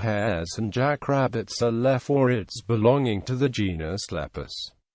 Hares and jackrabbits are leporids belonging to the genus Lepus.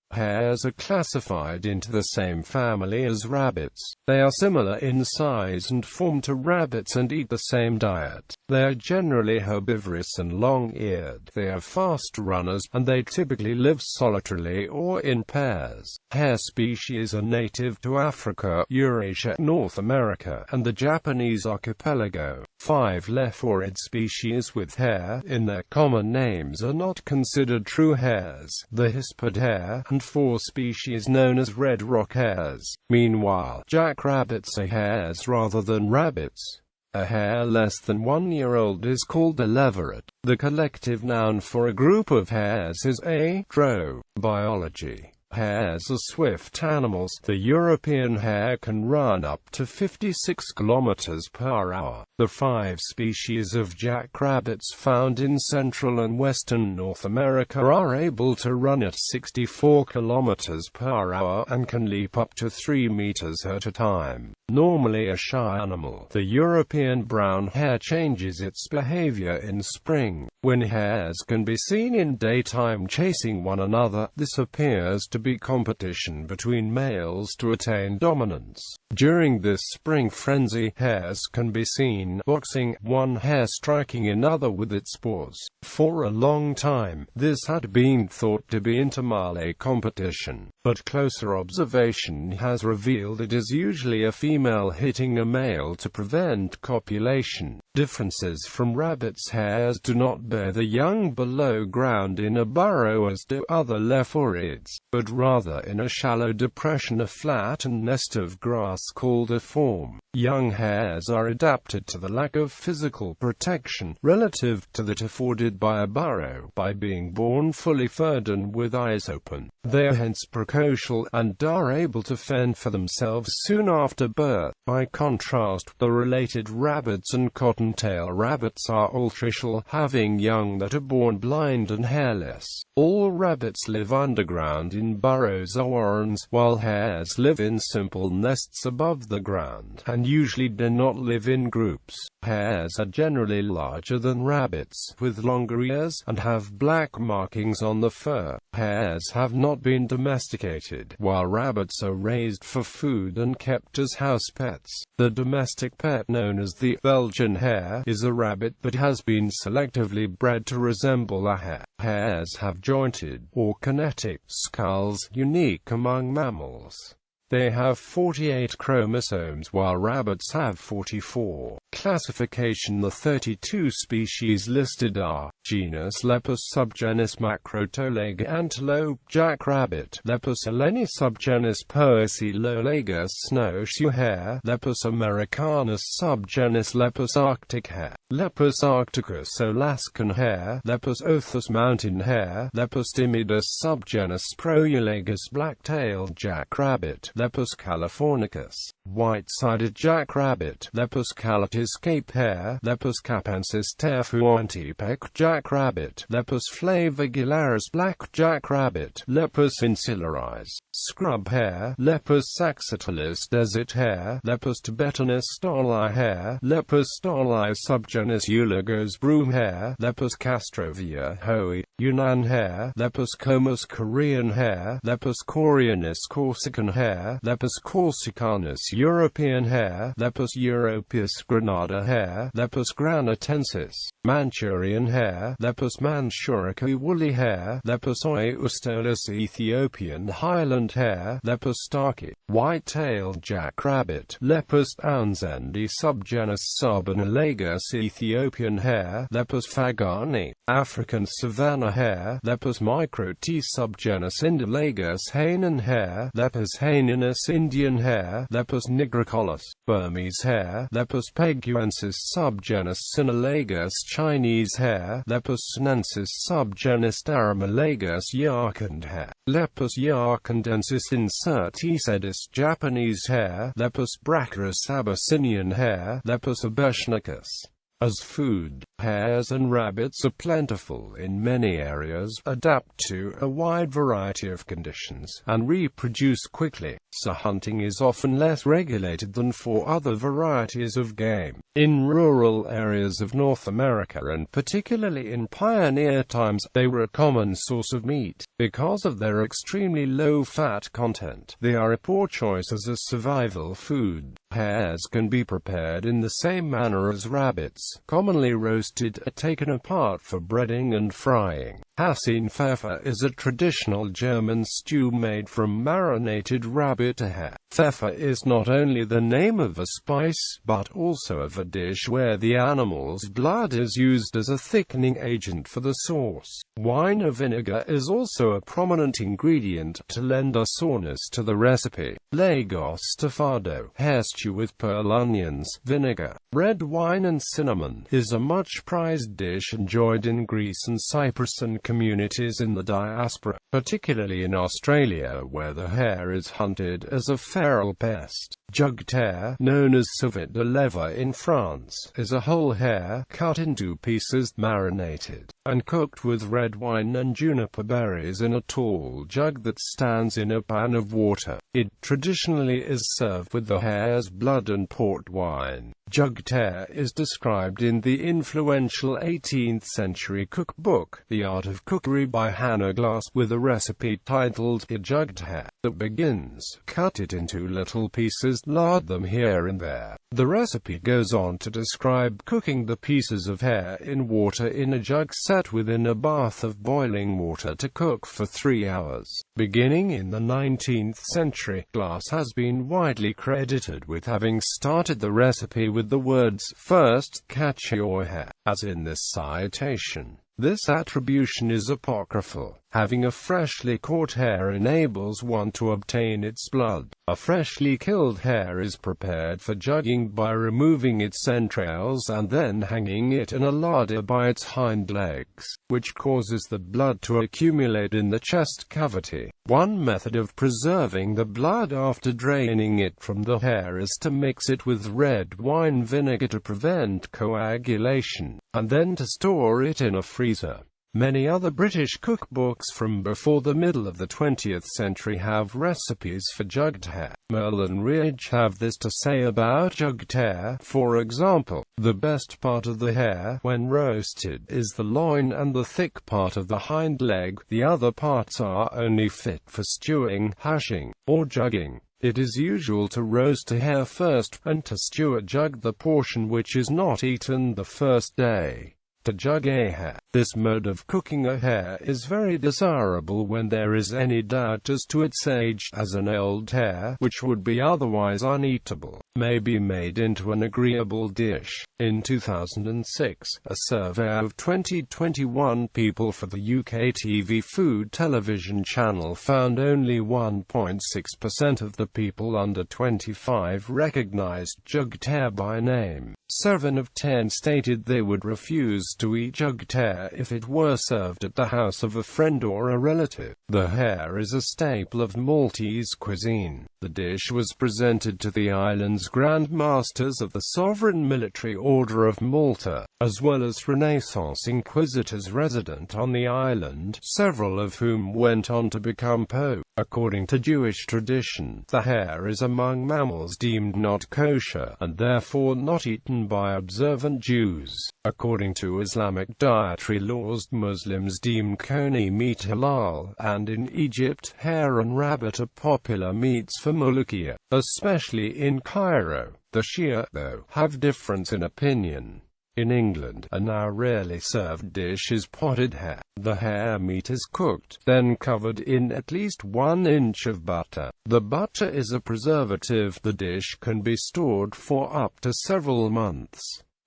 Hares are classified into the same family as rabbits. They are similar in size and form to rabbits and eat the same diet. They are generally herbivorous and long-eared. They are fast runners, and they typically live solitarily or in pairs. Hare species are native to Africa, Eurasia, North America, and the Japanese archipelago. 5 leporid species with hare in their common names are not considered true hares, the hispid hare, and 4 species known as red rock hares. Meanwhile, jackrabbits are hares rather than rabbits. A hare less than 1 year old is called a leveret. The collective noun for a group of hares is a drow. Biology. Hares are swift animals. The European hare can run up to 56 kilometers per hour. The 5 species of jackrabbits found in central and western North America are able to run at 64 kilometers per hour and can leap up to 3 meters at a time. Normally a shy animal, the European brown hare changes its behavior in spring. When hares can be seen in daytime chasing one another, this appears to be competition between males to attain dominance. During this spring frenzy, hares can be seen boxing, one hare striking another with its paws. For a long time, this had been thought to be intermale competition, but closer observation has revealed it is usually a female hitting a male to prevent copulation. Differences from rabbits. Hares do not bear the young below ground in a burrow as do other leporids, but rather in a shallow depression, a flattened nest of grass called a form. Young hares are adapted to the lack of physical protection relative to that afforded by a burrow by being born fully furred and with eyes open. They are hence precocial and are able to fend for themselves soon after birth. By contrast, the related rabbits and cottontail rabbits are altricial, having young that are born blind and hairless. All rabbits live underground in burrows or warrens, while hares live in simple nests above the ground, and usually do not live in groups. Hares are generally larger than rabbits, with longer ears, and have black markings on the fur. Hares have not been domesticated, while rabbits are raised for food and kept as house pets. The domestic pet known as the Belgian hare is a rabbit that has been selectively bred to resemble a hare. Hares have jointed, or kinetic, skulls, unique among mammals. They have 48 chromosomes while rabbits have 44. Classification. The 32 species listed are: genus Lepus, subgenus Macrotolagus, antelope, jackrabbit, Lepus aleni, subgenus Poecilolagus, snowshoe hare, Lepus americanus, subgenus Lepus arctic hare, Lepus arcticus, Alaskan hare, Lepus othus, mountain hare, Lepus timidus, subgenus Proeulagus, black-tailed jackrabbit, Lepus californicus, white-sided jackrabbit, Lepus calatis, Cape hare, Lepus capensis, Tefuantipec jackrabbit, Lepus flavigularis, black jackrabbit, Lepus insularis, scrub hare, Lepus saxatilis, desert hare, Lepus tibetanus, starli hare, Lepus starli, subgenus Eulogos, broom hare, Lepus castrovia hoi, Yunnan hare, Lepus comus, Korean hare, Lepus coreanus, Corsican hare, Lepus corsicanus, European hare, Lepus europaeus, Granada hare, Lepus granitensis, Manchurian hare, Lepus manchurica, woolly hare, Lepus oeustolus, Ethiopian highland hare, Lepus starkey, white-tailed jackrabbit, Lepus townsendi, subgenus Sabanalagus, Ethiopian hare, Lepus fagani, African savanna hare, Lepus microti, subgenus Indolagus, Hainan hare, Lepus haininus, Indian hare, Lepus nigricolus, Burmese hare, Lepus peguensis, subgenus Sinalagus, Chinese hare, Lepus sinensis, subgenus Daramalagus, Yarkand hare, Lepus yarkandensis, insert Esedis, Japanese hare, Lepus brachiorus, Abyssinian hare, Lepus abershnicus, As food, hares and rabbits are plentiful in many areas, adapt to a wide variety of conditions, and reproduce quickly, so hunting is often less regulated than for other varieties of game. In rural areas of North America, and particularly in pioneer times, they were a common source of meat. Because of their extremely low fat content, they are a poor choice as a survival food. Hares can be prepared in the same manner as rabbits, commonly roasted or taken apart for breading and frying. Hasenpfeffer is a traditional German stew made from marinated rabbit hair. Pfeffer is not only the name of a spice, but also of a dish where the animal's blood is used as a thickening agent for the sauce. Wine or vinegar is also a prominent ingredient to lend a sourness to the recipe. Lagos stofado, hare stew with pearl onions, vinegar, red wine and cinnamon, is a much prized dish enjoyed in Greece and Cyprus and communities in the diaspora, particularly in Australia where the hare is hunted as a feral pest. Jugged hare, known as civet de lever in France, is a whole hare, cut into pieces, marinated, and cooked with red wine and juniper berries in a tall jug that stands in a pan of water. It traditionally is served with the hare's blood and port wine. Jugged hare is described in the influential 18th century cookbook, The Art of Cookery by Hannah Glass, with a recipe titled A Jugged Hare, that begins, cut it into little pieces, lard them here and there. The recipe goes on to describe cooking the pieces of hare in water in a jug set within a bath of boiling water to cook for 3 hours. Beginning in the 19th century, Glass has been widely credited with having started the recipe with the words, "First, catch your hare," as in this citation. This attribution is apocryphal. Having a freshly caught hare enables one to obtain its blood. A freshly killed hare is prepared for jugging by removing its entrails and then hanging it in a larder by its hind legs, which causes the blood to accumulate in the chest cavity. One method of preserving the blood after draining it from the hare is to mix it with red wine vinegar to prevent coagulation, and then to store it in a freezer. Many other British cookbooks from before the middle of the 20th century have recipes for jugged hare. Merle and Ridge have this to say about jugged hare, for example: "The best part of the hare, when roasted, is the loin and the thick part of the hind leg. The other parts are only fit for stewing, hashing, or jugging. It is usual to roast a hare first, and to stew or jug the portion which is not eaten the first day. To jug a hare. This mode of cooking a hare is very desirable when there is any doubt as to its age, as an old hare, which would be otherwise uneatable, may be made into an agreeable dish." In 2006, a survey of 21 people for the UK TV Food television channel found only 1.6% of the people under 25 recognized jugged hare by name. 7 of 10 stated they would refuse to eat jugged hare if it were served at the house of a friend or a relative. The hare is a staple of Maltese cuisine. The dish was presented to the island's Grand Masters of the Sovereign Military Order of Malta, as well as Renaissance inquisitors resident on the island, several of whom went on to become popes. According to Jewish tradition, the hare is among mammals deemed not kosher, and therefore not eaten by observant Jews. According to Islamic dietary laws, Muslims deem coney meat halal, and in Egypt, hare and rabbit are popular meats for mulukiya, especially in Cairo. The Shia, though, have difference in opinion. In England, a now rarely served dish is potted hare. The hare meat is cooked, then covered in at least 1 inch of butter. The butter is a preservative. The dish can be stored for up to several months.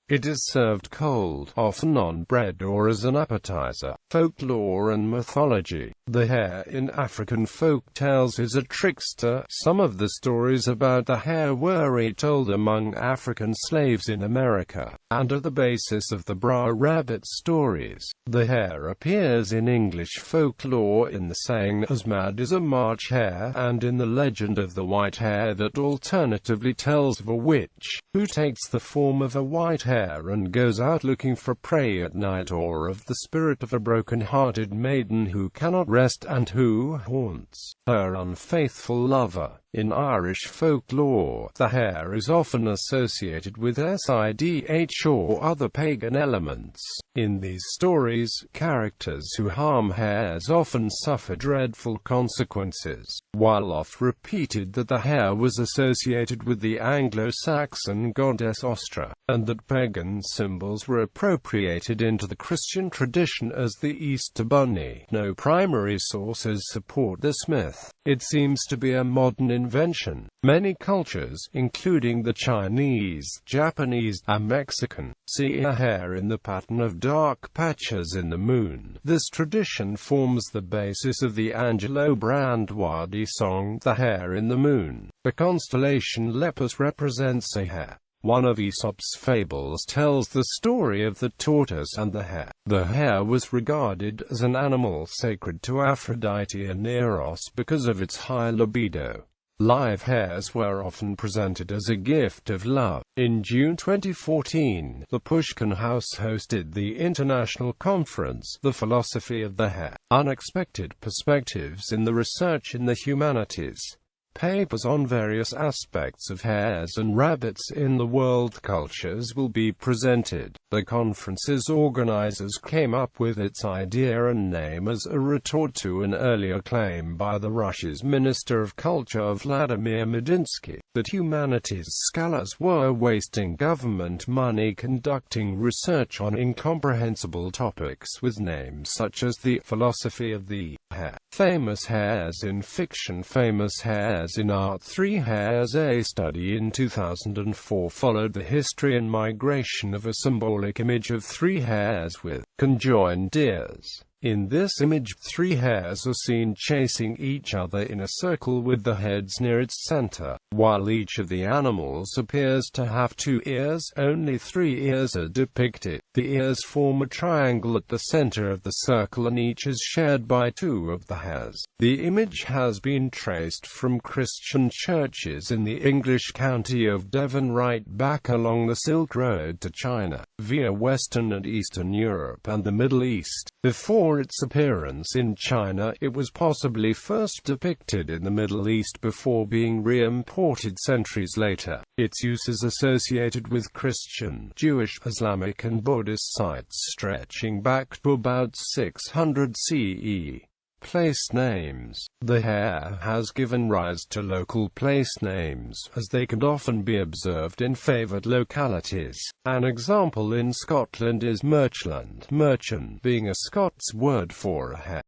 It is served cold, often on bread or as an appetizer. Folklore and mythology. The hare in African folk tales is a trickster. Some of the stories about the hare were retold among African slaves in America. and are the basis of the Brer Rabbit stories. The hare appears in English folklore in the saying "as mad as a March hare," and in the legend of the white hare that alternatively tells of a witch, who takes the form of a white hare and goes out looking for prey at night, or of the spirit of a broken-hearted maiden who cannot rest and who haunts her unfaithful lover. In Irish folklore, the hare is often associated with Sidh or other pagan elements. In these stories, characters who harm hares often suffer dreadful consequences. While oft repeated that the hare was associated with the Anglo-Saxon goddess Ostra, and that pagan symbols were appropriated into the Christian tradition as the Easter Bunny, no primary sources support this myth. It seems to be a modern invention. Many cultures, including the Chinese, Japanese, and Mexican, see a hare in the pattern of dark patches in the moon. This tradition forms the basis of the Angelo Branduardi song, "The Hare in the Moon." The constellation Lepus represents a hare. One of Aesop's fables tells the story of the tortoise and the hare. The hare was regarded as an animal sacred to Aphrodite and Eros because of its high libido. Live hares were often presented as a gift of love. In June 2014, the Pushkin House hosted the international conference, The Philosophy of the Hare: Unexpected Perspectives in the Research in the Humanities. Papers on various aspects of hares and rabbits in the world cultures will be presented. The conference's organizers came up with its idea and name as a retort to an earlier claim by the Russia's Minister of Culture Vladimir Medinsky, that humanities scholars were wasting government money conducting research on incomprehensible topics with names such as the philosophy of the hare. Famous hares in fiction, famous hares in art. 3 Hares. A study in 2004 followed the history and migration of a symbolic image of 3 hares with conjoined ears. In this image, 3 hares are seen chasing each other in a circle with the heads near its center. While each of the animals appears to have 2 ears, only 3 ears are depicted. The ears form a triangle at the center of the circle and each is shared by 2 of the hares. The image has been traced from Christian churches in the English county of Devon right back along the Silk Road to China, via Western and Eastern Europe and the Middle East. Before its appearance in China, it was possibly first depicted in the Middle East before being re-imported centuries later. Its use is associated with Christian, Jewish, Islamic and Buddhist sites stretching back to about 600 CE. Place names. The hare has given rise to local place names, as they can often be observed in favoured localities. An example in Scotland is Merchland, merchant being a Scots word for a hare.